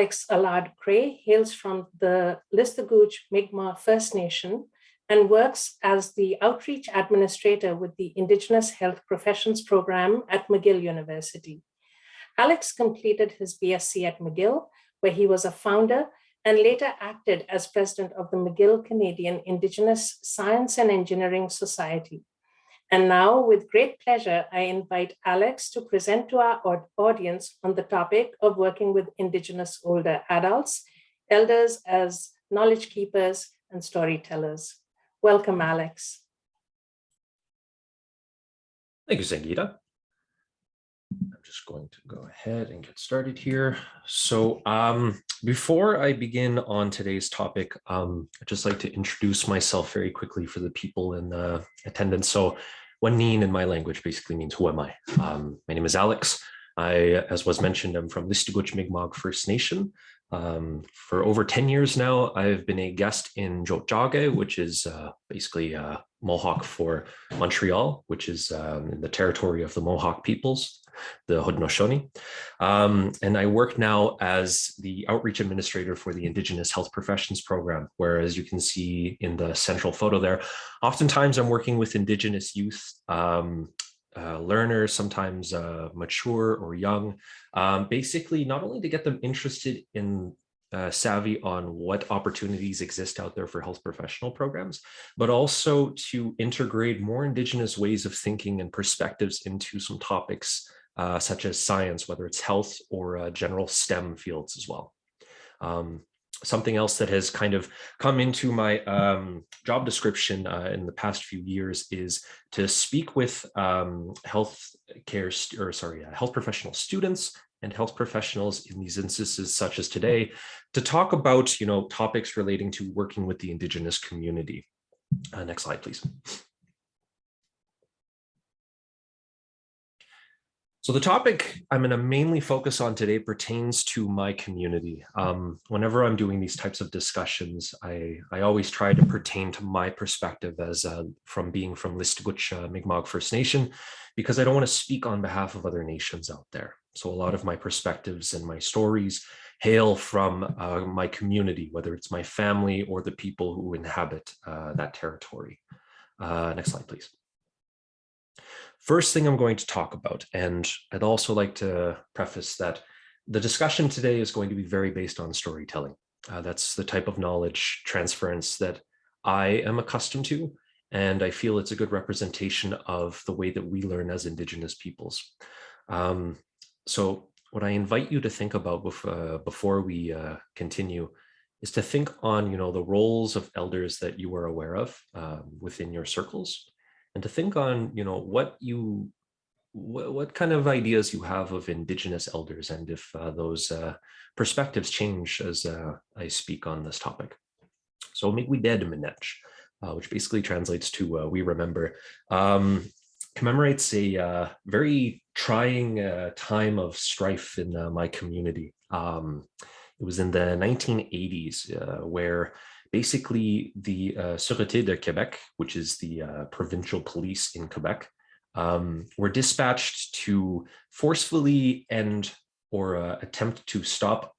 Alex Allard-Gray hails from the Listuguj Mi'gmaq First Nation and works as the outreach administrator with the Indigenous Health Professions Program at McGill University. Alex completed his B.Sc at McGill, where he was a founder and later acted as president of the McGill Canadian Indigenous Science and Engineering Society. And now, with great pleasure, I invite Alex to present to our audience on the topic of working with Indigenous older adults, elders as knowledge keepers and storytellers. Welcome, Alex. Thank you, Sangeeta. I'm just going to go ahead and get started here. So before I begin on today's topic, I'd just like to introduce myself very quickly for the people in attendance. So Wanin in my language basically means who am I? My name is Alex. As was mentioned, I'm from Listuguj Mi'gmaq First Nation. For over 10 years now, I've been a guest in Jotjage, which is basically Mohawk for Montreal, which is in the territory of the Mohawk peoples, the Haudenosaunee. And I work now as the outreach administrator for the Indigenous Health Professions Program, where, as you can see in the central photo there, oftentimes I'm working with Indigenous youth, learners, sometimes mature or young, basically not only to get them interested in savvy on what opportunities exist out there for health professional programs, but also to integrate more Indigenous ways of thinking and perspectives into some topics such as science, whether it's health or general STEM fields as well. Something else that has kind of come into my job description in the past few years is to speak with health professional students and health professionals in these instances such as today to talk about, topics relating to working with the Indigenous community. Next slide, please. So the topic I'm going to mainly focus on today pertains to my community. Whenever I'm doing these types of discussions, I always try to pertain to my perspective as from being from Listuguj Mi'gmaq First Nation, because I don't want to speak on behalf of other nations out there. So a lot of my perspectives and my stories hail from my community, whether it's my family or the people who inhabit that territory. Next slide, please. First thing I'm going to talk about, and I'd also like to preface that the discussion today is going to be very based on storytelling. That's the type of knowledge transference that I am accustomed to, and I feel it's a good representation of the way that we learn as Indigenous peoples. So what I invite you to think about before we continue is to think on, the roles of elders that you are aware of within your circles, and to think on, what kind of ideas you have of Indigenous elders, and if those perspectives change as I speak on this topic. So Mi'gwi Minech, which basically translates to we remember, commemorates a very trying time of strife in my community. It was in the 1980s where basically the Sûreté de Québec, which is the provincial police in Quebec, were dispatched to forcefully end or attempt to stop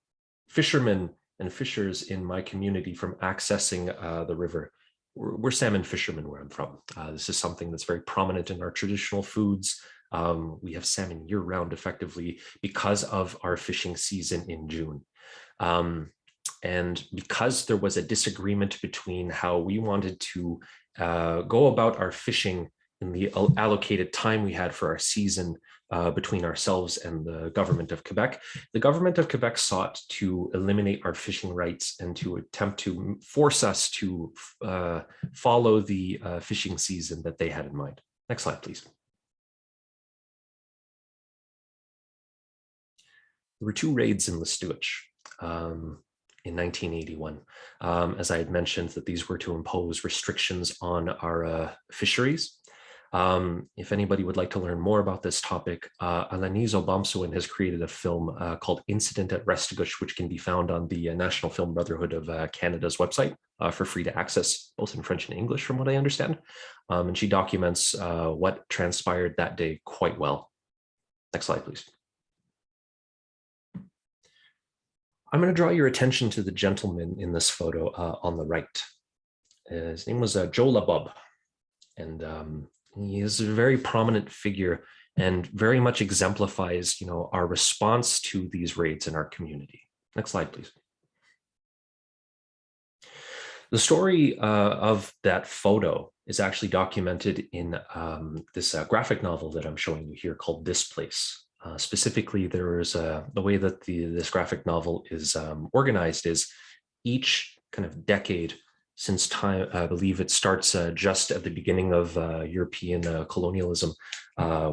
fishermen and fishers in my community from accessing the river. We're salmon fishermen where I'm from. This is something that's very prominent in our traditional foods. We have salmon year-round effectively because of our fishing season in June. And because there was a disagreement between how we wanted to go about our fishing in the allocated time we had for our season between ourselves and the government of Quebec, the government of Quebec sought to eliminate our fishing rights and to attempt to force us to follow the fishing season that they had in mind. Next slide, please. There were two raids in Listuguj in 1981. As I had mentioned, that these were to impose restrictions on our fisheries. If anybody would like to learn more about this topic, Alanis Obamsawin has created a film called Incident at Reciprocal, which can be found on the National Film Brotherhood of Canada's website for free to access, both in French and English, from what I understand. And she documents what transpired that day quite well. Next slide, please. I'm going to draw your attention to the gentleman in this photo on the right. His name was Joe Labub, and he is a very prominent figure and very much exemplifies, our response to these raids in our community. Next slide, please. The story of that photo is actually documented in this graphic novel that I'm showing you here called This Place. Specifically, there is the way that this graphic novel is organized is each kind of decade since time. I believe it starts just at the beginning of European colonialism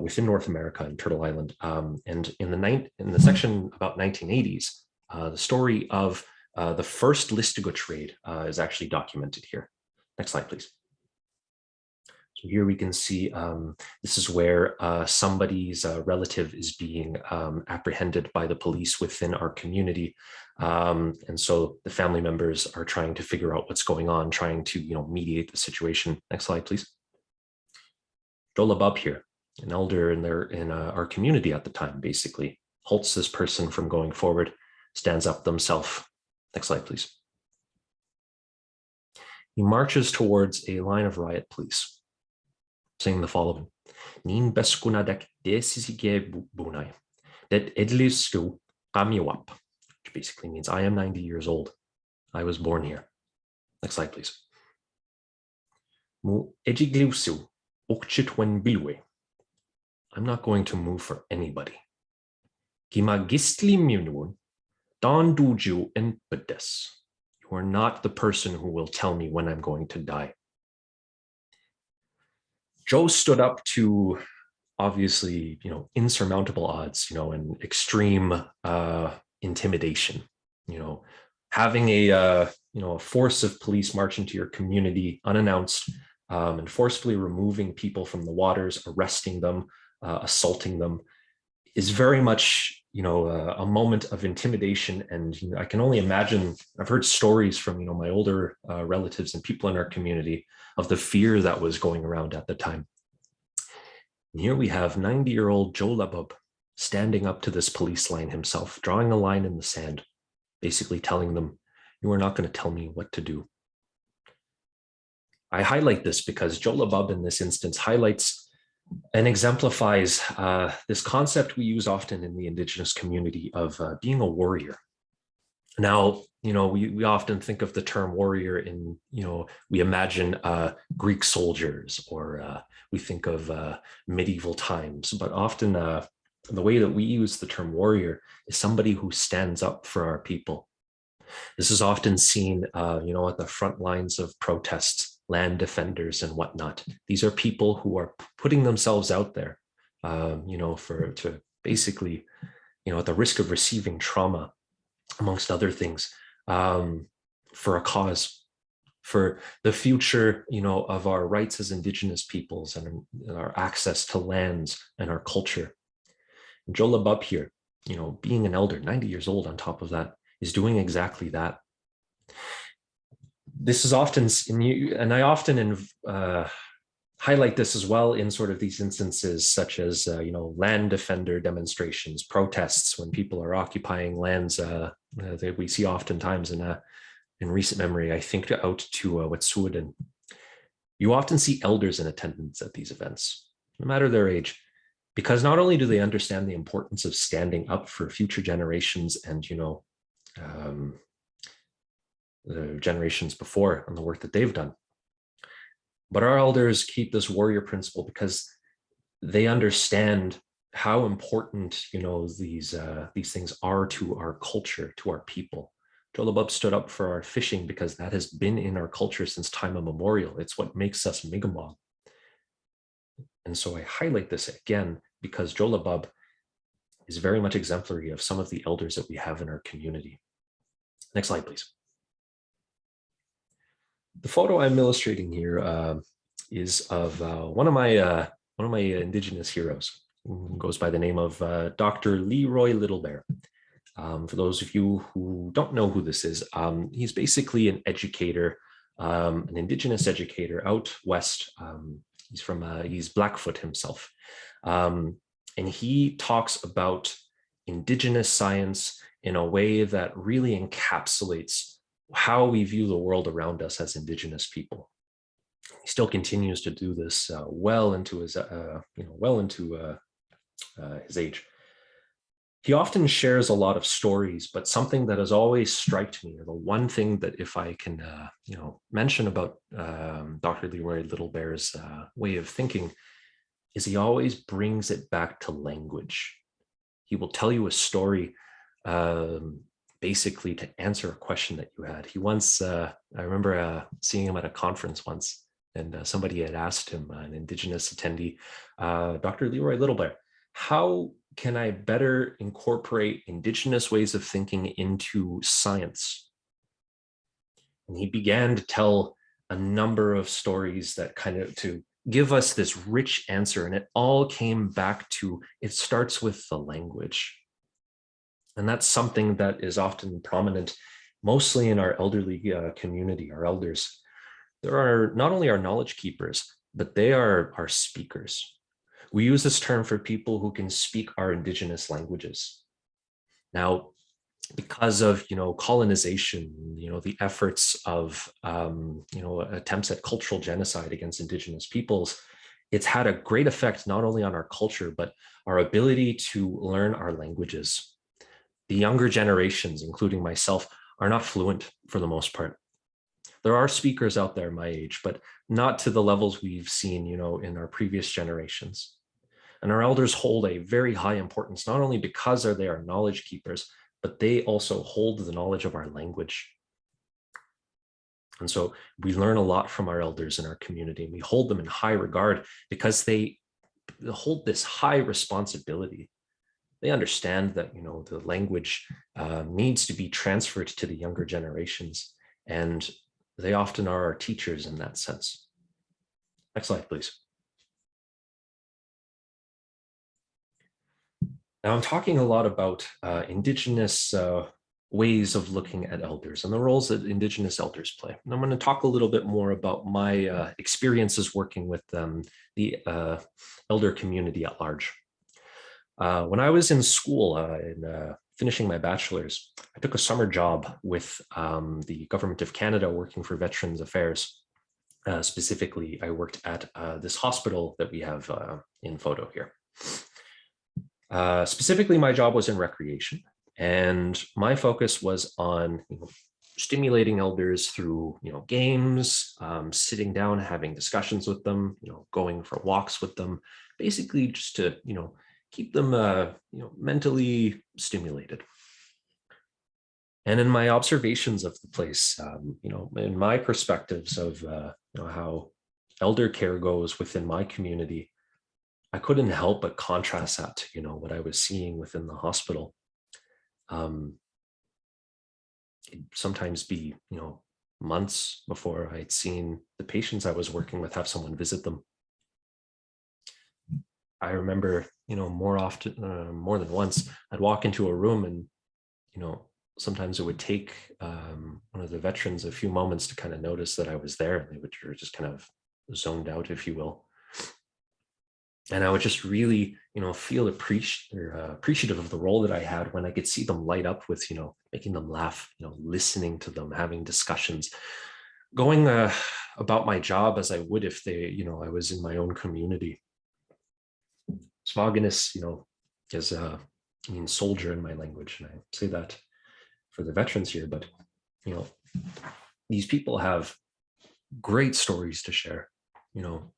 within North America and Turtle Island. And in the section about 1980s, the story of the first Listuguj raid is actually documented here. Next slide, please. So here we can see this is where somebody's relative is being apprehended by the police within our community. And so the family members are trying to figure out what's going on, trying to mediate the situation. Next slide, please. Joe Labub here, an elder in our community at the time, basically halts this person from going forward, stands up themselves. Next slide, please. He marches towards a line of riot police, saying the following: Nin beskunadek desisige bunai, that edlistu kamiwap, which basically means I am 90 years old. I was born here. Next slide, please. Mu ejigliusu okchitwen bilwe. I'm not going to move for anybody. Kima gistli munun don duju en pedes. You are not the person who will tell me when I'm going to die. Joe stood up to obviously, insurmountable odds, and extreme intimidation. Having a force of police march into your community unannounced and forcefully removing people from the waters, arresting them, assaulting them, is very much, a moment of intimidation. And I can only imagine. I've heard stories from, my older relatives and people in our community of the fear that was going around at the time. And here we have 90-year-old Joe Labub standing up to this police line himself, drawing a line in the sand, basically telling them, you are not going to tell me what to do. I highlight this because Joe Labub in this instance highlights and exemplifies this concept we use often in the Indigenous community of being a warrior. Now, we often think of the term warrior in, we imagine Greek soldiers, or we think of medieval times, but often the way that we use the term warrior is somebody who stands up for our people. This is often seen, at the front lines of protests, land defenders and whatnot. These are people who are putting themselves out there, to basically, at the risk of receiving trauma, amongst other things, for a cause, for the future, of our rights as Indigenous peoples and our access to lands and our culture. And Joe Labub here, being an elder, 90 years old on top of that, is doing exactly that. This is often, and I often highlight this as well in sort of these instances, such as, land defender demonstrations, protests, when people are occupying lands that we see oftentimes in recent memory. I think out to Wet'suwet'en. You often see elders in attendance at these events, no matter their age, because not only do they understand the importance of standing up for future generations and, the generations before and the work that they've done, but our elders keep this warrior principle because they understand how important, these things are to our culture, to our people. Joe Labub stood up for our fishing because that has been in our culture since time immemorial. It's what makes us Mi'gmaq. And so I highlight this again because Joe Labub is very much exemplary of some of the elders that we have in our community. Next slide, please. The photo I'm illustrating here is of one of my Indigenous heroes, who goes by the name of Dr. Leroy Littlebear. For those of you who don't know who this is, he's basically an educator, an Indigenous educator out west. He's Blackfoot himself. And he talks about Indigenous science in a way that really encapsulates how we view the world around us as Indigenous people. He still continues to do this well into his his age. He often shares a lot of stories, but something that has always struck me, or the one thing that if I can mention about Dr. Leroy Littlebear's way of thinking, is he always brings it back to language. He will tell you a story basically to answer a question that you had. He once, I remember seeing him at a conference once, and somebody had asked him, an Indigenous attendee, Dr. Leroy Littlebear, how can I better incorporate Indigenous ways of thinking into science? And he began to tell a number of stories that kind of to give us this rich answer. And it all came back to, it starts with the language. And that's something that is often prominent, mostly in our elderly community, our elders. There are not only our knowledge keepers, but they are our speakers. We use this term for people who can speak our Indigenous languages. Now, because of colonization, the efforts of attempts at cultural genocide against Indigenous peoples, it's had a great effect not only on our culture, but our ability to learn our languages. The younger generations, including myself, are not fluent for the most part. There are speakers out there my age, but not to the levels we've seen, in our previous generations. And our elders hold a very high importance, not only because they are knowledge keepers, but they also hold the knowledge of our language. And so we learn a lot from our elders in our community, and we hold them in high regard because they hold this high responsibility. They understand that, the language needs to be transferred to the younger generations, and they often are our teachers in that sense. Next slide, please. Now, I'm talking a lot about Indigenous ways of looking at elders and the roles that Indigenous elders play. And I'm going to talk a little bit more about my experiences working with the elder community at large. When I was in school, finishing my bachelor's, I took a summer job with the Government of Canada working for Veterans Affairs. Specifically, I worked at this hospital that we have in photo here. Specifically, my job was in recreation, and my focus was on stimulating elders through games, sitting down, having discussions with them, going for walks with them, basically just to keep them mentally stimulated. And in my observations of the place, in my perspectives of how elder care goes within my community, I couldn't help but contrast that to, what I was seeing within the hospital. It'd sometimes be, months before I'd seen the patients I was working with have someone visit them. I remember, more often, more than once, I'd walk into a room and, sometimes it would take one of the veterans a few moments to kind of notice that I was there, and they would just kind of zoned out, if you will. And I would just really, feel appreciative of the role that I had when I could see them light up with, making them laugh, listening to them, having discussions, going about my job as I would if I was in my own community. Smoginus, is soldier in my language, and I say that for the veterans here, but these people have great stories to share,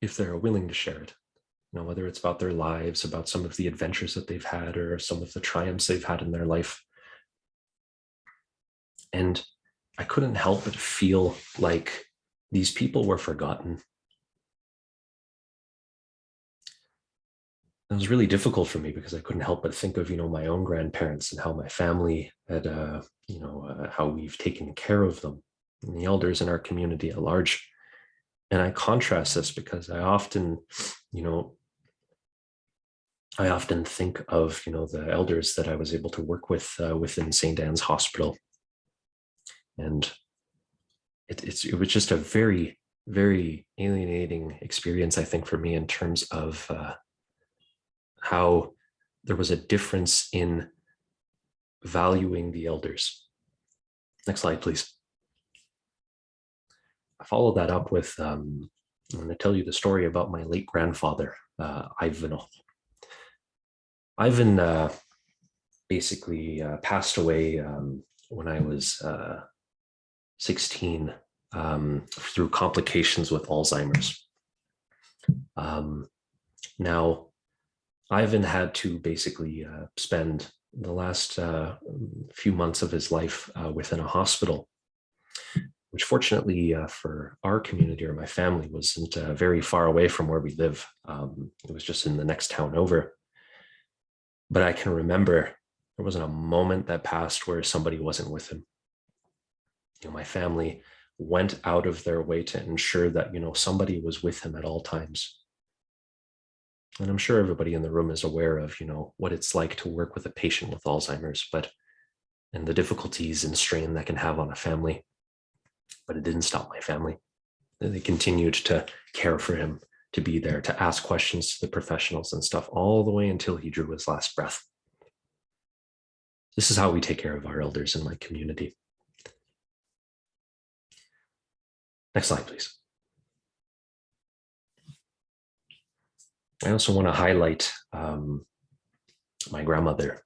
if they're willing to share it. Whether it's about their lives, about some of the adventures that they've had, or some of the triumphs they've had in their life. And I couldn't help but feel like these people were forgotten. It was really difficult for me because I couldn't help but think of, my own grandparents and how my family had, how we've taken care of them, and the elders in our community at large. And I contrast this because I often think of, the elders that I was able to work with within St. Anne's Hospital. And it was just a very, very alienating experience, I think, for me in terms of how there was a difference in valuing the elders. Next slide, please. I followed that up with, I'm going to tell you the story about my late grandfather, Ivan. Ivan basically passed away when I was 16 through complications with Alzheimer's. Now, Ivan had to basically spend the last few months of his life within a hospital, which fortunately for our community or my family wasn't very far away from where we live. It was just in the next town over. But I can remember there wasn't a moment that passed where somebody wasn't with him. My family went out of their way to ensure that, somebody was with him at all times. And I'm sure everybody in the room is aware of, what it's like to work with a patient with Alzheimer's, and the difficulties and strain that can have on a family. But it didn't stop my family. They continued to care for him, to be there, to ask questions to the professionals and stuff, all the way until he drew his last breath. This is how we take care of our elders in my community. Next slide, please. I also want to highlight my grandmother,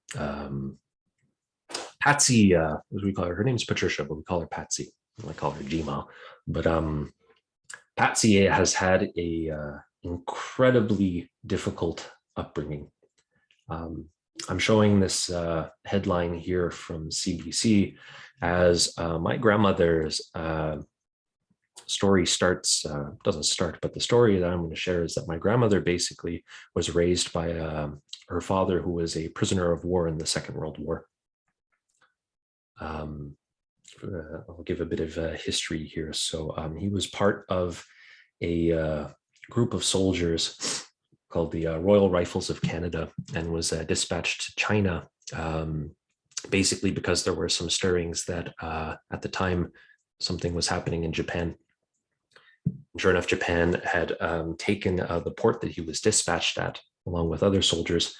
Patsy, as we call her. Her name's Patricia, but we call her Patsy. I call her Gma. But Patsy has had a incredibly difficult upbringing. I'm showing this headline here from CBC as my grandmother's story doesn't start, but the story that I'm going to share is that my grandmother basically was raised by her father, who was a prisoner of war in the Second World War. I'll give a bit of history here. So he was part of a group of soldiers called the Royal Rifles of Canada, and was dispatched to China, basically because there were some stirrings that at the time something was happening in Japan. Sure enough, Japan had taken the port that he was dispatched at, along with other soldiers,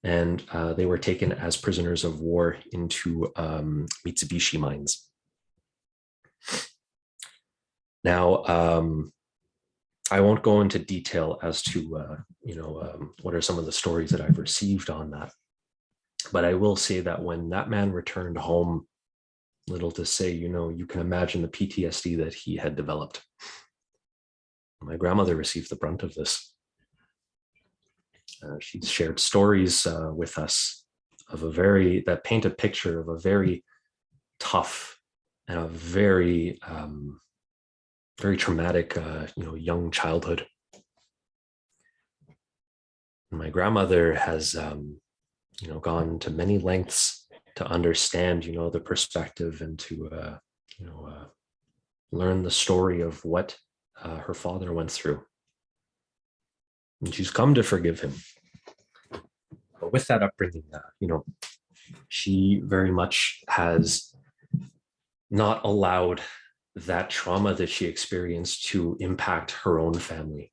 and they were taken as prisoners of war into Mitsubishi mines. Now, I won't go into detail as to what are some of the stories that I've received on that, but I will say that when that man returned home, little to say, you can imagine the PTSD that he had developed. My grandmother received the brunt of this. She's shared stories with us that paint a picture of a very tough and a very, very traumatic, young childhood. My grandmother has, gone to many lengths to understand, the perspective, and to, learn the story of what her father went through. And she's come to forgive him. But with that upbringing, she very much has not allowed that trauma that she experienced to impact her own family.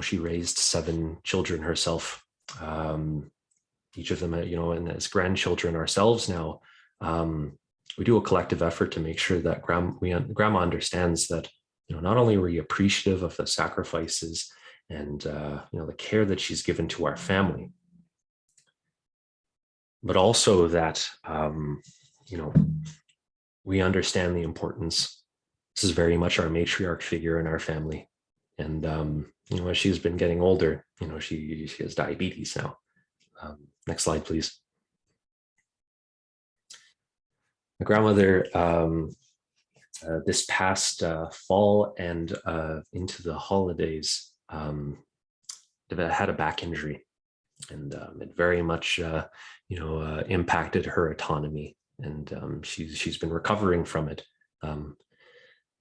She raised 7 children herself, each of them, and as grandchildren ourselves now, we do a collective effort to make sure that grandma understands that, not only were we appreciative of the sacrifices and, the care that she's given to our family, but also that, we understand the importance. This is very much our matriarch figure in our family. And, as she's been getting older, she has diabetes now. Next slide, please. My grandmother, this past fall and into the holidays, had a back injury, and it very much, impacted her autonomy, and she's been recovering from it.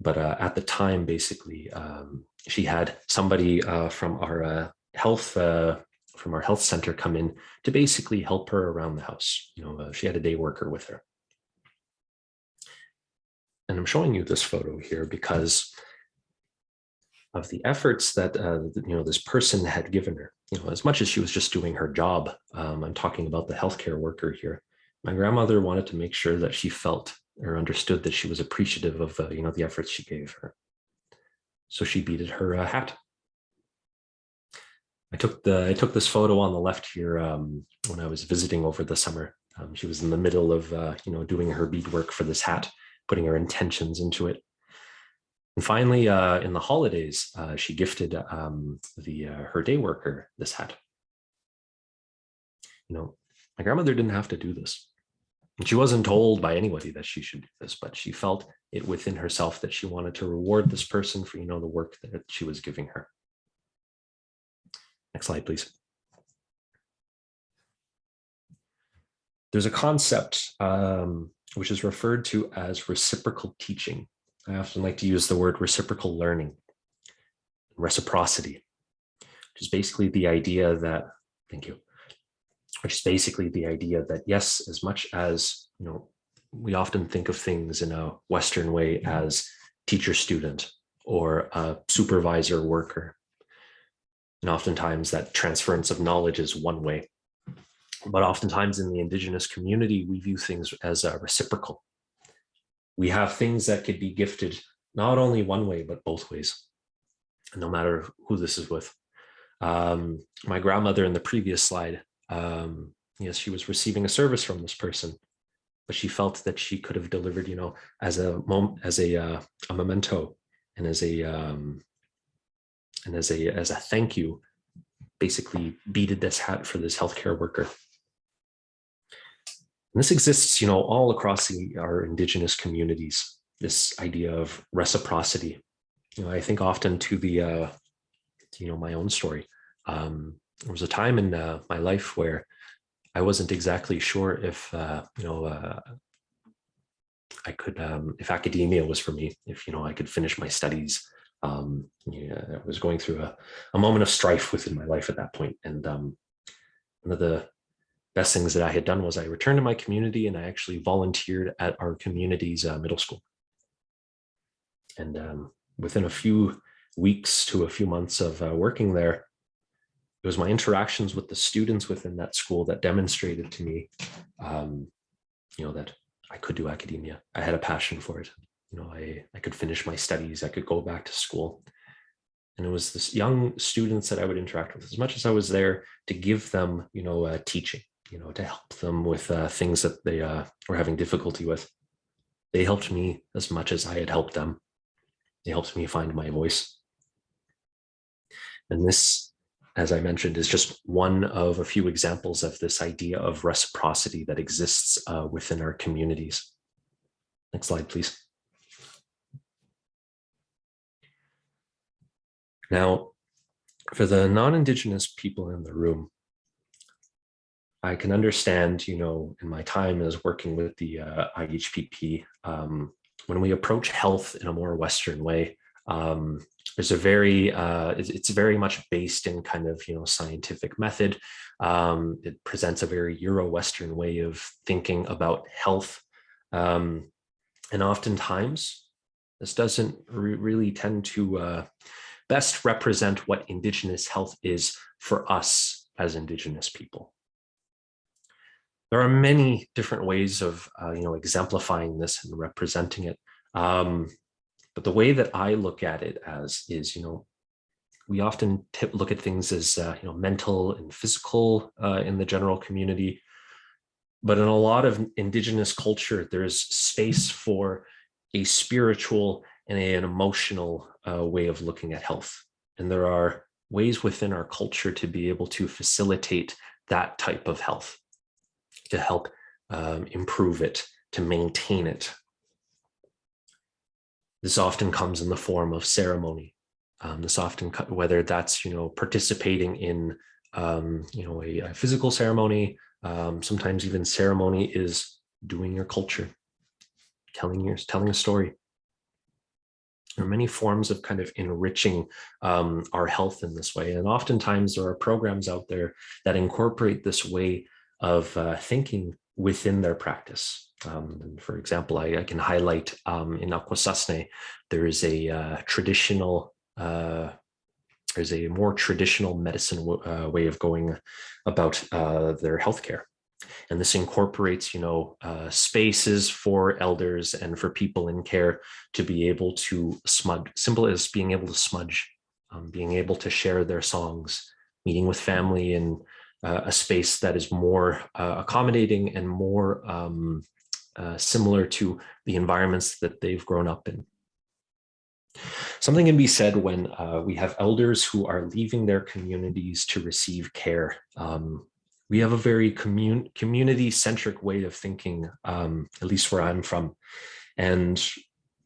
But at the time, basically, she had somebody from our health center come in to basically help her around the house. She had a day worker with her. And I'm showing you this photo here because of the efforts that this person had given her. As much as she was just doing her job, I'm talking about the healthcare worker here. my grandmother wanted to make sure that she felt or understood that she was appreciative of the efforts she gave her. So she beaded her hat. I took this photo on the left here when I was visiting over the summer. She was in the middle of doing her beadwork for this hat, putting her intentions into it. And finally, in the holidays, she gifted her day worker this hat. My grandmother didn't have to do this. And she wasn't told by anybody that she should do this, but she felt it within herself that she wanted to reward this person for, the work that she was giving her. Next slide, please. There's a concept which is referred to as reciprocal teaching. I often like to use the word reciprocal learning, reciprocity, which is basically the idea that, yes, as much as, we often think of things in a Western way as teacher-student or a supervisor-worker. And oftentimes that transference of knowledge is one way. But oftentimes in the Indigenous community, we view things as reciprocal. We have things that could be gifted not only one way, but both ways, no matter who this is with. My grandmother in the previous slide, yes, she was receiving a service from this person, but she felt that she could have delivered, as a memento and as a thank you, basically beaded this hat for this healthcare worker. And this exists, all across our Indigenous communities, this idea of reciprocity. I think often to my own story. There was a time in my life where I wasn't exactly sure if, I could, if academia was for me, if, I could finish my studies. I was going through a moment of strife within my life at that point. And one of the best things that I had done was I returned to my community and I actually volunteered at our community's middle school. And within a few weeks to a few months of working there, it was my interactions with the students within that school that demonstrated to me, that I could do academia. I had a passion for it. I could finish my studies. I could go back to school. And it was this young students that I would interact with, as much as I was there to give them, teaching, to help them with things that they were having difficulty with. They helped me as much as I had helped them. They helped me find my voice. And this, as I mentioned, is just one of a few examples of this idea of reciprocity that exists within our communities. Next slide, please. Now, for the non-Indigenous people in the room, I can understand, in my time as working with the IHPP, when we approach health in a more Western way, there's a very, it's very much based in kind of, scientific method. It presents a very Euro-Western way of thinking about health. And oftentimes, this doesn't really tend to best represent what Indigenous health is for us as Indigenous people. There are many different ways of, exemplifying this and representing it. But the way that I look at it as is, we often look at things as, mental and physical in the general community. But in a lot of Indigenous culture, there's space for a spiritual and an emotional way of looking at health. And there are ways within our culture to be able to facilitate that type of health, to help improve it, to maintain it. This often comes in the form of ceremony. This often, whether that's, participating in, a physical ceremony, sometimes even ceremony is doing your culture, telling a story. There are many forms of kind of enriching our health in this way. And oftentimes there are programs out there that incorporate this way of thinking within their practice. For example, I can highlight in Akwesasne, there is a traditional, there's a more traditional medicine way of going about their healthcare. And this incorporates, spaces for elders and for people in care to be able to smudge, simple as being able to smudge, being able to share their songs, meeting with family in a space that is more accommodating and more similar to the environments that they've grown up in. Something can be said when we have elders who are leaving their communities to receive care. We have a very community-centric way of thinking, at least where I'm from. And,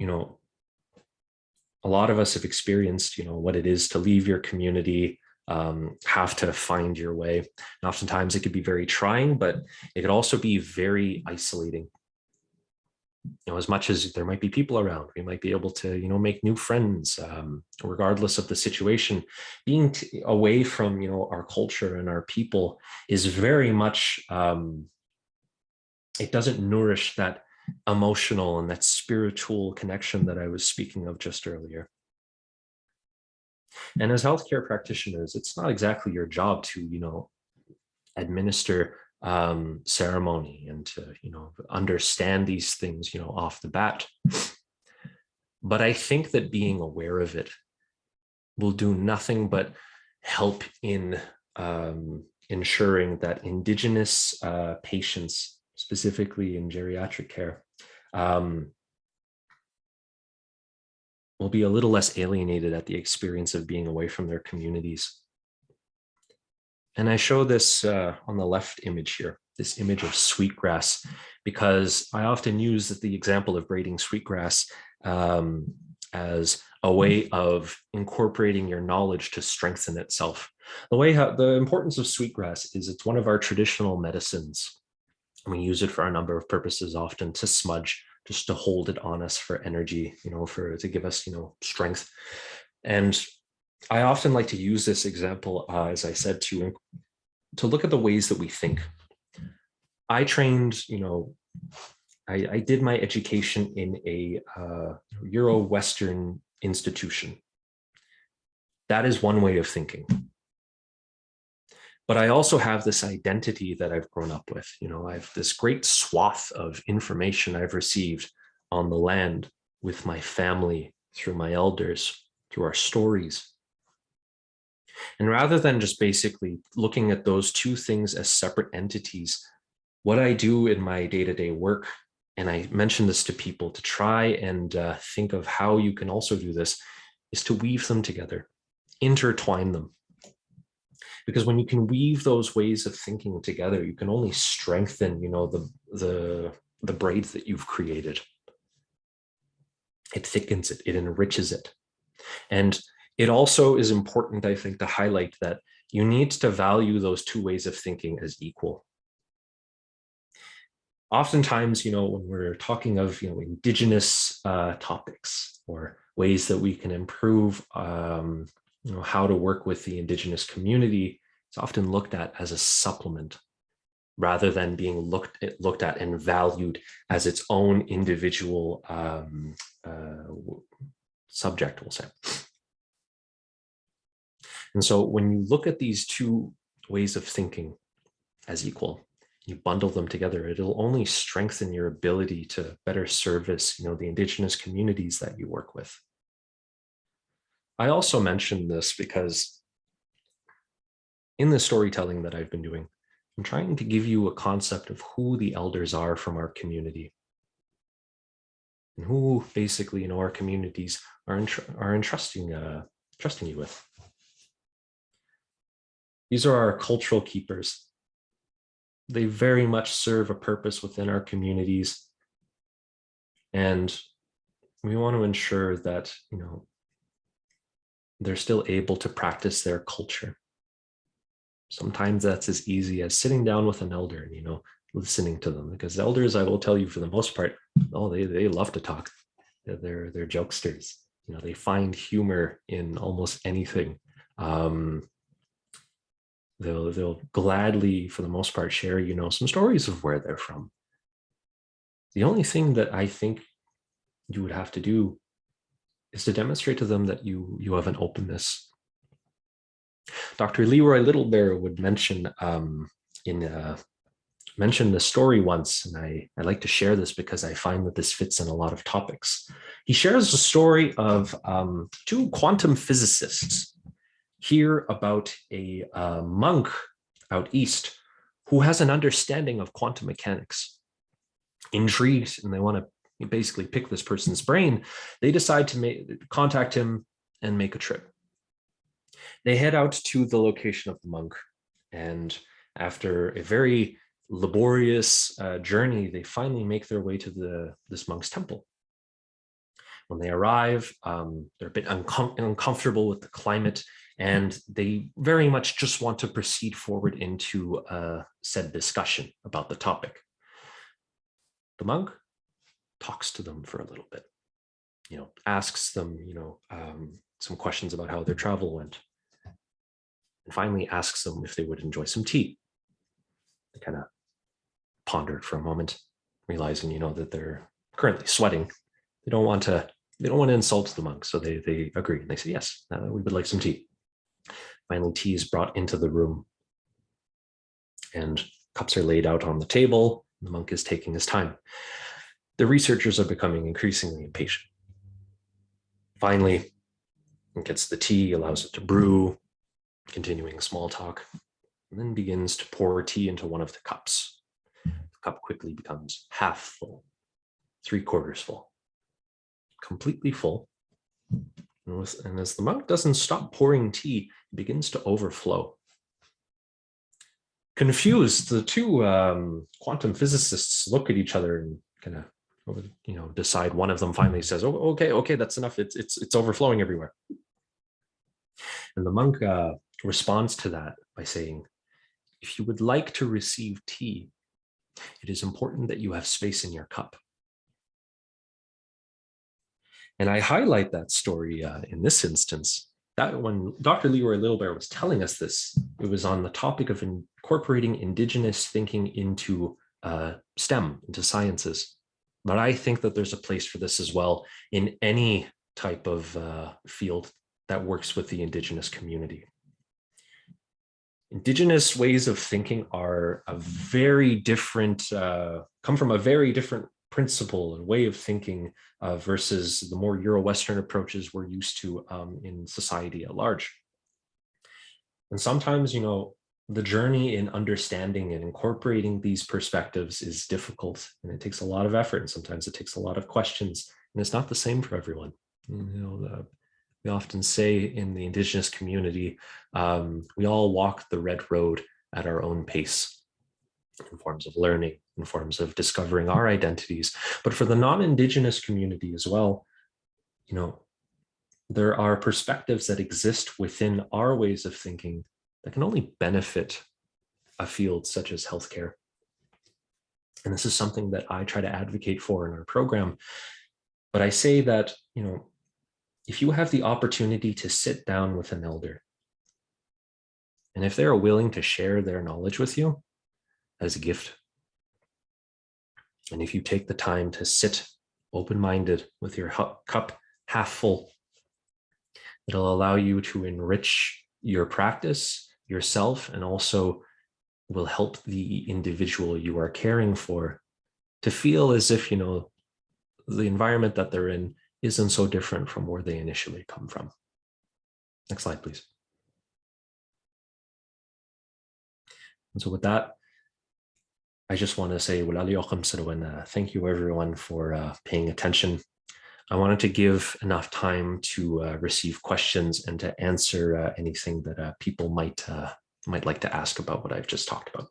a lot of us have experienced, what it is to leave your community, have to find your way. And oftentimes it could be very trying, but it could also be very isolating. As much as there might be people around, we might be able to, make new friends, regardless of the situation. Being away from, our culture and our people is very much, it doesn't nourish that emotional and that spiritual connection that I was speaking of just earlier. And as healthcare practitioners, it's not exactly your job to, administer ceremony and to understand these things off the bat, but I think that being aware of it will do nothing but help in ensuring that Indigenous patients, specifically in geriatric care, will be a little less alienated at the experience of being away from their communities. And I show this on the left image here, this image of sweetgrass, because I often use the example of braiding sweetgrass as a way of incorporating your knowledge to strengthen itself. The importance of sweetgrass is it's one of our traditional medicines. We use it for a number of purposes, often to smudge, just to hold it on us for energy, to give us, strength. And I often like to use this example, as I said, to look at the ways that we think. I trained, I did my education in a Euro-Western institution. That is one way of thinking. But I also have this identity that I've grown up with. I have this great swath of information I've received on the land with my family, through my elders, through our stories. And rather than just basically looking at those two things as separate entities, what I do in my day-to-day work, and I mention this to people to try and think of how you can also do this, is to weave them together, intertwine them. Because when you can weave those ways of thinking together, you can only strengthen, the braid that you've created. It thickens it, it enriches it. And it also is important, I think, to highlight that you need to value those two ways of thinking as equal. Oftentimes, when we're talking of, Indigenous topics or ways that we can improve, how to work with the Indigenous community, it's often looked at as a supplement rather than being looked at and valued as its own individual subject, we'll say. And so when you look at these two ways of thinking as equal, you bundle them together, it'll only strengthen your ability to better service, the Indigenous communities that you work with. I also mention this because in the storytelling that I've been doing, I'm trying to give you a concept of who the elders are from our community and who basically, our communities are entrusting you with. These are our cultural keepers. They very much serve a purpose within our communities. And we want to ensure that, they're still able to practice their culture. Sometimes that's as easy as sitting down with an elder and, listening to them, because elders, I will tell you, for the most part, they love to talk. They're jokesters. They find humor in almost anything. They'll gladly, for the most part, share, some stories of where they're from. The only thing that I think you would have to do is to demonstrate to them that you have an openness. Dr. Leroy Littlebear would mention in mentioned the story once, and I like to share this because I find that this fits in a lot of topics. He shares the story of two quantum physicists hear about a monk out east who has an understanding of quantum mechanics. Intrigued, and they want to basically pick this person's brain, they decide to contact him and make a trip. They head out to the location of the monk, and after a very laborious journey, they finally make their way to this monk's temple. When they arrive, they're a bit uncomfortable with the climate, and they very much just want to proceed forward into said discussion about the topic. The monk talks to them for a little bit, asks them, some questions about how their travel went, and finally asks them if they would enjoy some tea. They kind of pondered for a moment, realizing, that they're currently sweating. They don't want to insult the monk, so they agree, and they say, yes, we would like some tea. Finally, tea is brought into the room, and cups are laid out on the table. The monk is taking his time. The researchers are becoming increasingly impatient. Finally, he gets the tea, allows it to brew, continuing small talk, and then begins to pour tea into one of the cups. The cup quickly becomes half full, 3/4 full, completely full. And as the monk doesn't stop pouring tea, it begins to overflow. Confused, the two quantum physicists look at each other and kind of decide. One of them finally says, "Oh, okay, that's enough. It's overflowing everywhere." And the monk responds to that by saying, "If you would like to receive tea, it is important that you have space in your cup." And I highlight that story in this instance, that when Dr. Leroy Littlebear was telling us this, it was on the topic of incorporating Indigenous thinking into STEM, into sciences. But I think that there's a place for this as well in any type of field that works with the Indigenous community. Indigenous ways of thinking are a very different, come from a very different principle and way of thinking versus the more Euro-Western approaches we're used to in society at large. And sometimes, the journey in understanding and incorporating these perspectives is difficult, and it takes a lot of effort, and sometimes it takes a lot of questions, and it's not the same for everyone. We often say in the Indigenous community, we all walk the red road at our own pace, in forms of learning, in forms of discovering our identities. But for the non-Indigenous community as well, there are perspectives that exist within our ways of thinking that can only benefit a field such as healthcare. And this is something that I try to advocate for in our program. But I say that, if you have the opportunity to sit down with an elder, and if they're willing to share their knowledge with you, as a gift. And if you take the time to sit open-minded with your cup half full, it'll allow you to enrich your practice, yourself, and also will help the individual you are caring for to feel as if, the environment that they're in isn't so different from where they initially come from. Next slide, please. And so with that, I just want to say thank you everyone for paying attention. I wanted to give enough time to receive questions and to answer anything that people might like to ask about what I've just talked about.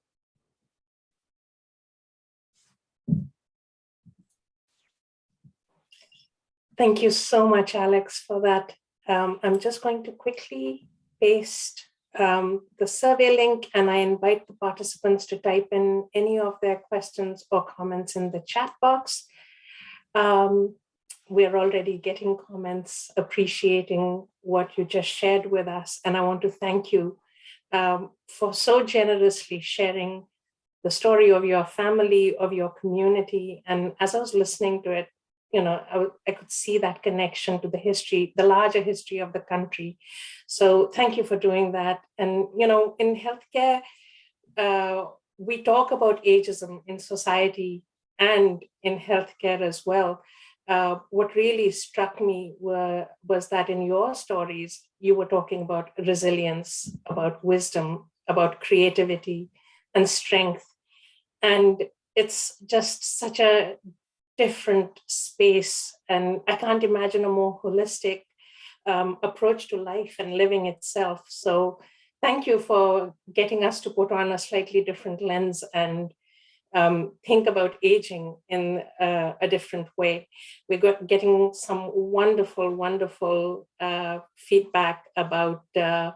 Thank you so much, Alex, for that. I'm just going to quickly paste the survey link, and I invite the participants to type in any of their questions or comments in the chat box. We're already getting comments appreciating what you just shared with us, and I want to thank you for so generously sharing the story of your family, of your community. And as I was listening to it, I could see that connection to the history, the larger history of the country. So thank you for doing that. And, in healthcare, we talk about ageism in society and in healthcare as well. What really struck me was that in your stories, you were talking about resilience, about wisdom, about creativity and strength. And it's just such a different space. And I can't imagine a more holistic approach to life and living itself. So thank you for getting us to put on a slightly different lens and think about aging in a different way. We're getting some wonderful, wonderful feedback about the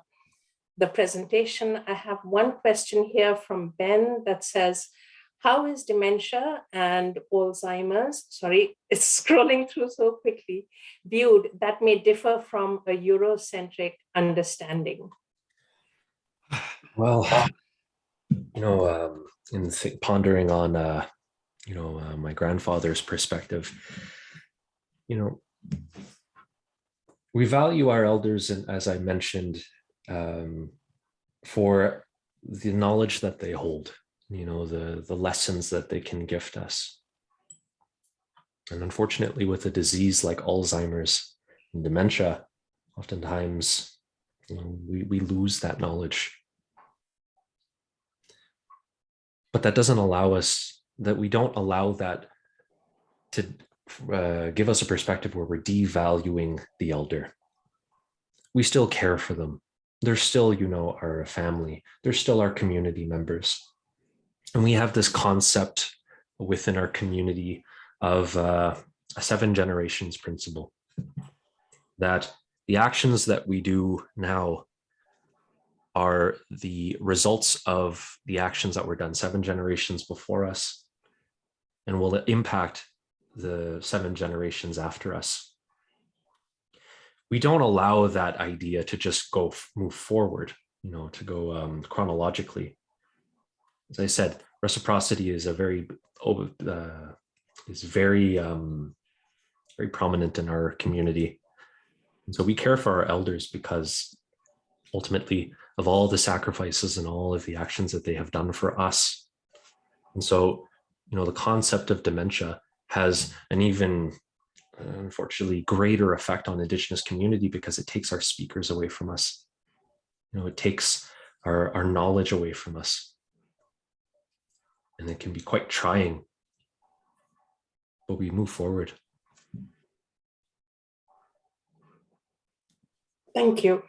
presentation. I have one question here from Ben that says, how is dementia and Alzheimer's, sorry, it's scrolling through so quickly, viewed that may differ from a Eurocentric understanding? Well, in pondering on, my grandfather's perspective, we value our elders, and as I mentioned, for the knowledge that they hold, the lessons that they can gift us. And unfortunately, with a disease like Alzheimer's and dementia, oftentimes we lose that knowledge. But that doesn't allow us, that we don't allow that to give us a perspective where we're devaluing the elder. We still care for them. They're still, our family. They're still our community members. And we have this concept within our community of a 7 generations principle, that the actions that we do now are the results of the actions that were done 7 generations before us and will impact the 7 generations after us. We don't allow that idea to just move forward, to go chronologically. As I said, reciprocity is very prominent in our community. And so we care for our elders because ultimately of all the sacrifices and all of the actions that they have done for us. And so, the concept of dementia has an even, unfortunately, greater effect on Indigenous community because it takes our speakers away from us. It takes our knowledge away from us. And it can be quite trying, but we move forward. Thank you.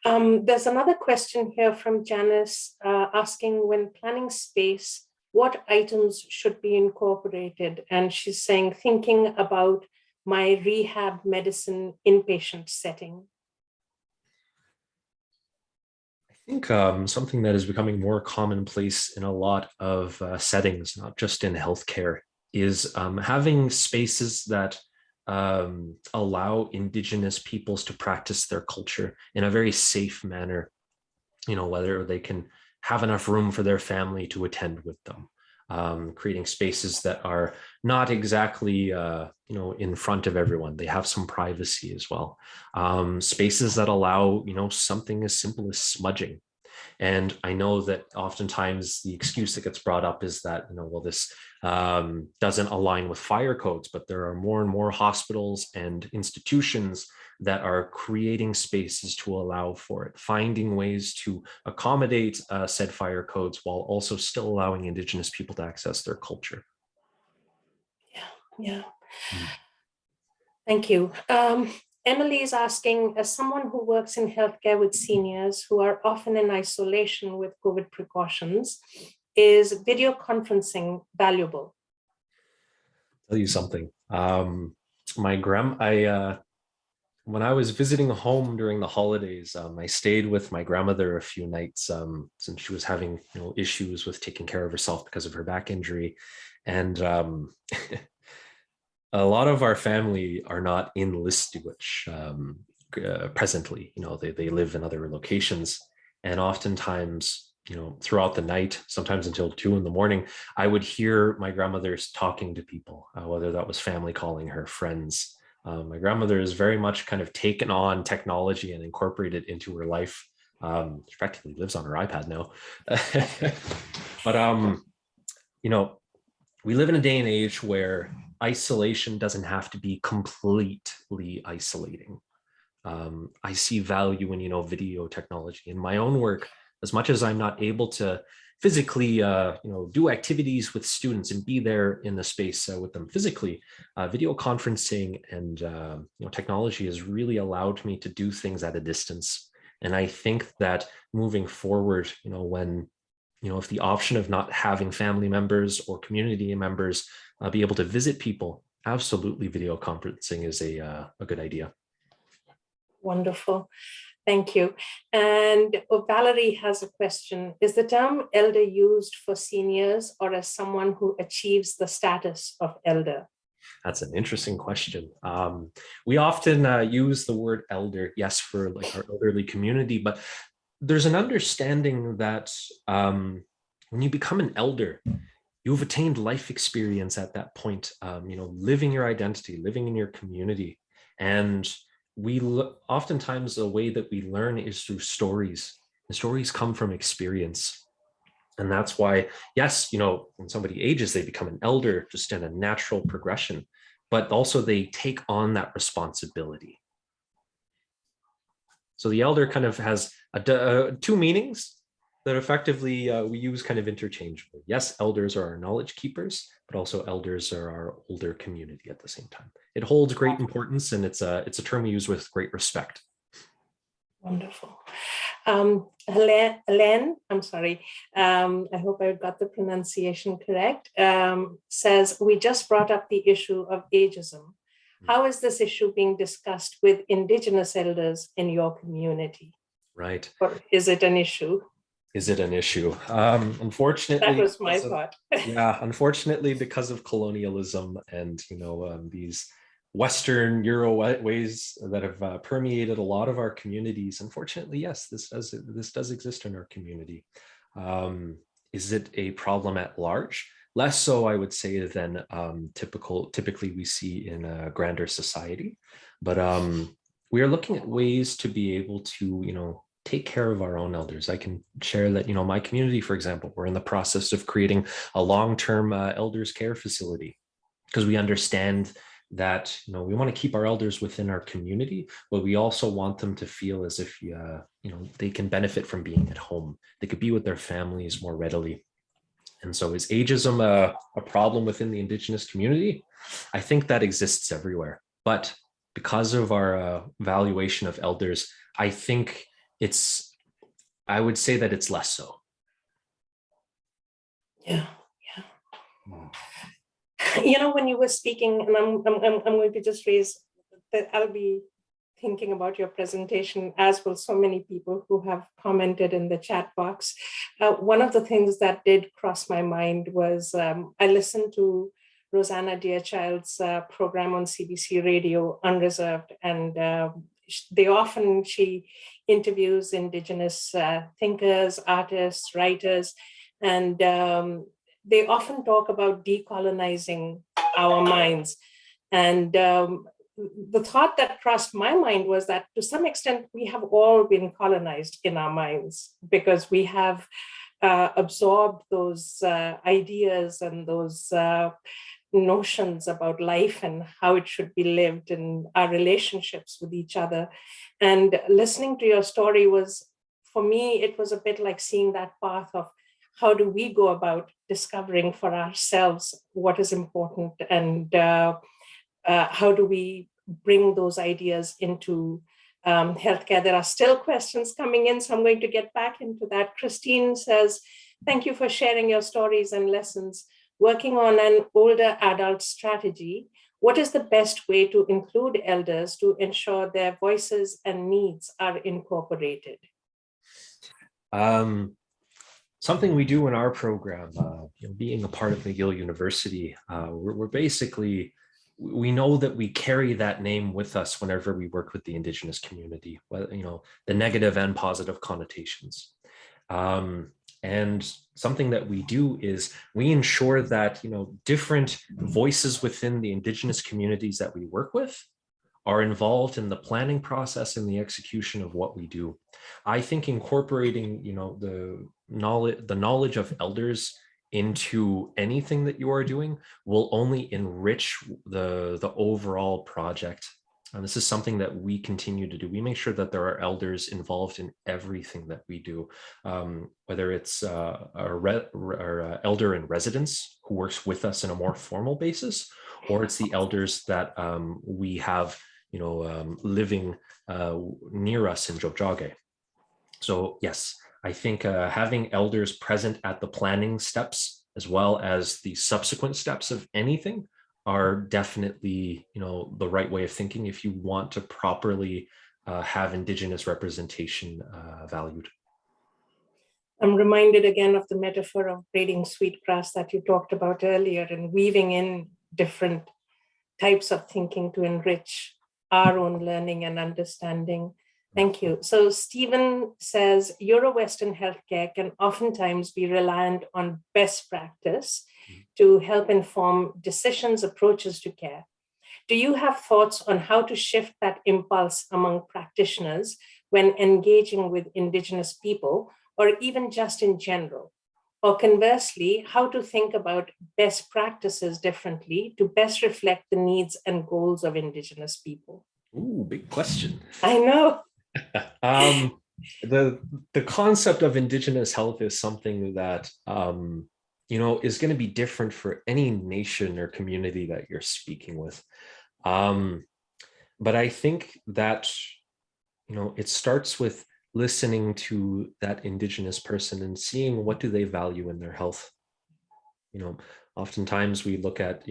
There's another question here from Janice asking, when planning space, what items should be incorporated? And she's saying, thinking about my rehab medicine inpatient setting. I think something that is becoming more commonplace in a lot of settings, not just in healthcare, is having spaces that allow Indigenous peoples to practice their culture in a very safe manner, whether they can have enough room for their family to attend with them, creating spaces that are not exactly, in front of everyone. They have some privacy as well. Spaces that allow, something as simple as smudging. And I know that oftentimes the excuse that gets brought up is that, this doesn't align with fire codes, but there are more and more hospitals and institutions that are creating spaces to allow for it, finding ways to accommodate said fire codes while also still allowing Indigenous people to access their culture. Yeah. Thank you. Emily is asking, as someone who works in healthcare with seniors who are often in isolation with COVID precautions, is video conferencing valuable? I'll tell you something. When I was visiting home during the holidays, I stayed with my grandmother a few nights since she was having issues with taking care of herself because of her back injury. And a lot of our family are not in Listuguj presently. They live in other locations, and oftentimes, throughout the night, sometimes until 2 a.m, I would hear my grandmother talking to people, whether that was family calling her, friends. My grandmother is very much kind of taken on technology and incorporated it into her life. She practically lives on her iPad now. But you know, we live in a day and age where isolation doesn't have to be completely isolating. I see value in, you know, video technology in my own work. As much as I'm not able to physically, you know, do activities with students and be there in the space with them physically, video conferencing and you know, technology has really allowed me to do things at a distance. And I think that moving forward, you know, when, you know, if the option of not having family members or community members be able to visit people, absolutely video conferencing is a good idea. Wonderful. Thank you. And Valerie has a question. Is the term elder used for seniors or as someone who achieves the status of elder? That's an interesting question. We often use the word elder, yes, for like our elderly community, but there's an understanding that when you become an elder, you've attained life experience at that point, you know, living your identity, living in your community. And oftentimes the way that we learn is through stories. The stories come from experience. And that's why, yes, you know, when somebody ages, they become an elder just in a natural progression, but also they take on that responsibility. So the elder kind of has two meanings that effectively we use kind of interchangeably. Yes, elders are our knowledge keepers, but also elders are our older community at the same time. It holds great importance, and it's a term we use with great respect. Wonderful. Len, I'm sorry, I hope I got the pronunciation correct, says, we just brought up the issue of ageism. How is this issue being discussed with Indigenous elders in your community? Right. Or is it an issue? Is it an issue? Unfortunately, that was my thought. Yeah, unfortunately, because of colonialism and, you know, these Western Euro ways that have permeated a lot of our communities, unfortunately, yes, this does exist in our community. Is it a problem at large? Less so, I would say, than typically we see in a grander society. But we are looking at ways to be able to, you know, take care of our own elders. I can share that, you know, my community, for example, we're in the process of creating a long-term elders care facility, because we understand that, you know, we want to keep our elders within our community, but we also want them to feel as if, you know, they can benefit from being at home. They could be with their families more readily. And so is ageism a problem within the Indigenous community? I think that exists everywhere. But because of our valuation of elders, I think I would say that it's less so. Yeah. You know, when you were speaking, and I'm going to just raise that I'll be thinking about your presentation, as will so many people who have commented in the chat box. One of the things that did cross my mind was I listened to Rosanna Deerchild's program on CBC Radio, Unreserved, and she interviews Indigenous thinkers, artists, writers, and they often talk about decolonizing our minds. And the thought that crossed my mind was that to some extent, we have all been colonized in our minds, because we have absorbed those ideas and those notions about life and how it should be lived and our relationships with each other. And listening to your story was, for me, it was a bit like seeing that path of how do we go about discovering for ourselves what is important, and how do we bring those ideas into healthcare. There are still questions coming in, so I'm going to get back into that. Christine says, thank you for sharing your stories and lessons. Working on an older adult strategy, what is the best way to include elders to ensure their voices and needs are incorporated? Something we do in our program, you know, being a part of McGill University, we're basically, we know that we carry that name with us whenever we work with the Indigenous community, whether, you know, the negative and positive connotations. And something that we do is we ensure that, you know, different voices within the Indigenous communities that we work with are involved in the planning process and the execution of what we do. I think incorporating, the knowledge of elders into anything that you are doing will only enrich the overall project. And this is something that we continue to do. We make sure that there are elders involved in everything that we do, whether it's our elder in residence who works with us in a more formal basis, or it's the elders that we have, living near us in Jobjage. So yes, I think having elders present at the planning steps as well as the subsequent steps of anything are definitely, the right way of thinking if you want to properly have Indigenous representation valued. I'm reminded again of the metaphor of braiding sweetgrass that you talked about earlier, and weaving in different types of thinking to enrich our own learning and understanding. Thank you. So Stephen says, Euro-Western healthcare can oftentimes be reliant on best practice to help inform decisions, approaches to care. Do you have thoughts on how to shift that impulse among practitioners when engaging with Indigenous people, or even just in general? Or conversely, how to think about best practices differently to best reflect the needs and goals of Indigenous people? Ooh, big question. I know. The concept of Indigenous health is something that is going to be different for any nation or community that you're speaking with. But I think that it starts with listening to that Indigenous person and seeing what do they value in their health. Oftentimes we look at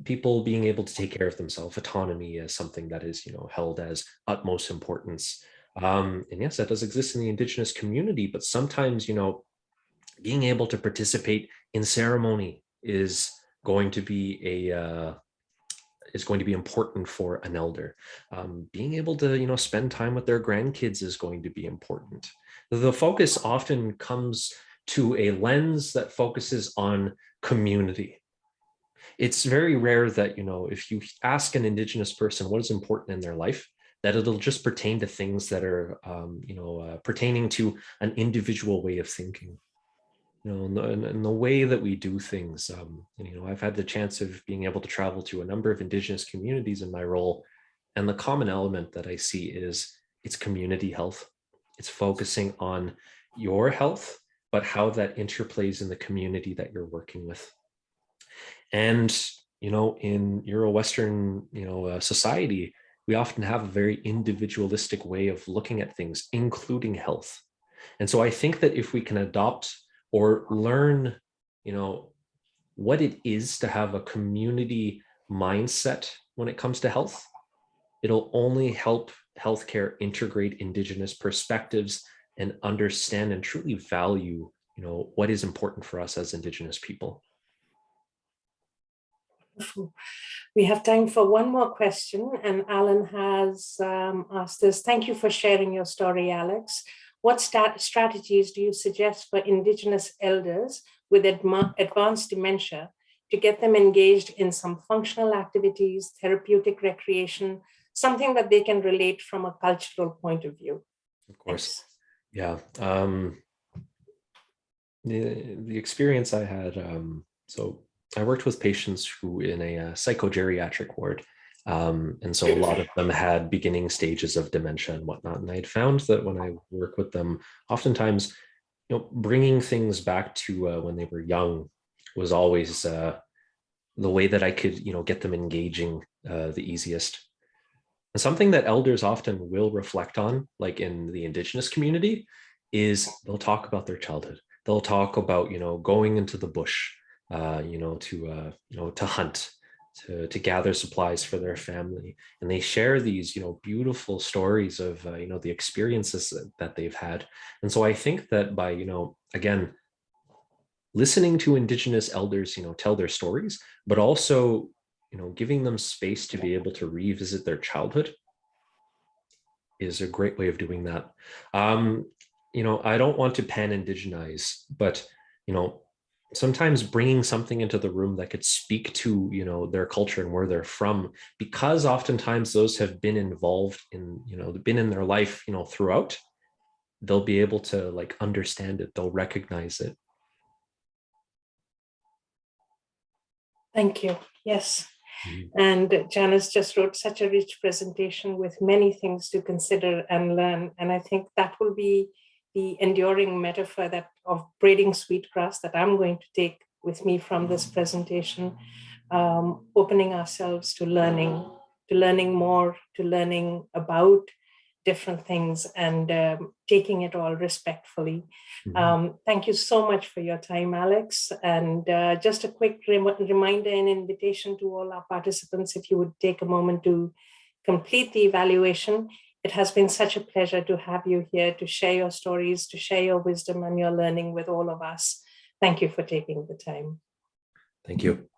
people being able to take care of themselves, autonomy as something that is, held as utmost importance. And yes, that does exist in the Indigenous community, but sometimes, being able to participate in ceremony is going to be important for an elder. Being able to, spend time with their grandkids is going to be important. The focus often comes to a lens that focuses on community. It's very rare that, if you ask an Indigenous person what is important in their life, that it'll just pertain to things that are, pertaining to an individual way of thinking. In the way that we do things. I've had the chance of being able to travel to a number of Indigenous communities in my role, and the common element that I see is it's community health. It's focusing on your health, but how that interplays in the community that you're working with. And, in Euro-Western, society, we often have a very individualistic way of looking at things, including health. And so I think that if we can adopt or learn, what it is to have a community mindset when it comes to health, it'll only help healthcare integrate Indigenous perspectives and understand and truly value, what is important for us as Indigenous people. We have time for one more question, and Alan has asked this. Thank you for sharing your story, Alex. What strategies do you suggest for Indigenous elders with advanced dementia to get them engaged in some functional activities, therapeutic recreation, something that they can relate from a cultural point of view? Of course. Thanks. Yeah. The experience I had, so I worked with patients who in a psychogeriatric ward. And so a lot of them had beginning stages of dementia and whatnot. And I had found that when I work with them, oftentimes, bringing things back to when they were young was always the way that I could, get them engaging the easiest. And something that elders often will reflect on, like in the Indigenous community, is they'll talk about their childhood. They'll talk about, going into the bush, to hunt, to gather supplies for their family. And they share these, beautiful stories of, the experiences that they've had. And so I think that by, again, listening to Indigenous elders, tell their stories, but also, giving them space to be able to revisit their childhood is a great way of doing that. I don't want to pan-indigenize, but, sometimes bringing something into the room that could speak to, you know, their culture and where they're from, because oftentimes those have been involved in, you know, been in their life, you know, throughout, they'll be able to like understand it, they'll recognize it. Thank you. Yes. And Janice just wrote such a rich presentation with many things to consider and learn. And I think that will be the enduring metaphor that of braiding sweetgrass that I'm going to take with me from this presentation, opening ourselves to learning more, to learning about different things, and taking it all respectfully. Thank you so much for your time, Alex. And just a quick reminder and invitation to all our participants, if you would take a moment to complete the evaluation. It has been such a pleasure to have you here to share your stories, to share your wisdom and your learning with all of us. Thank you for taking the time. Thank you.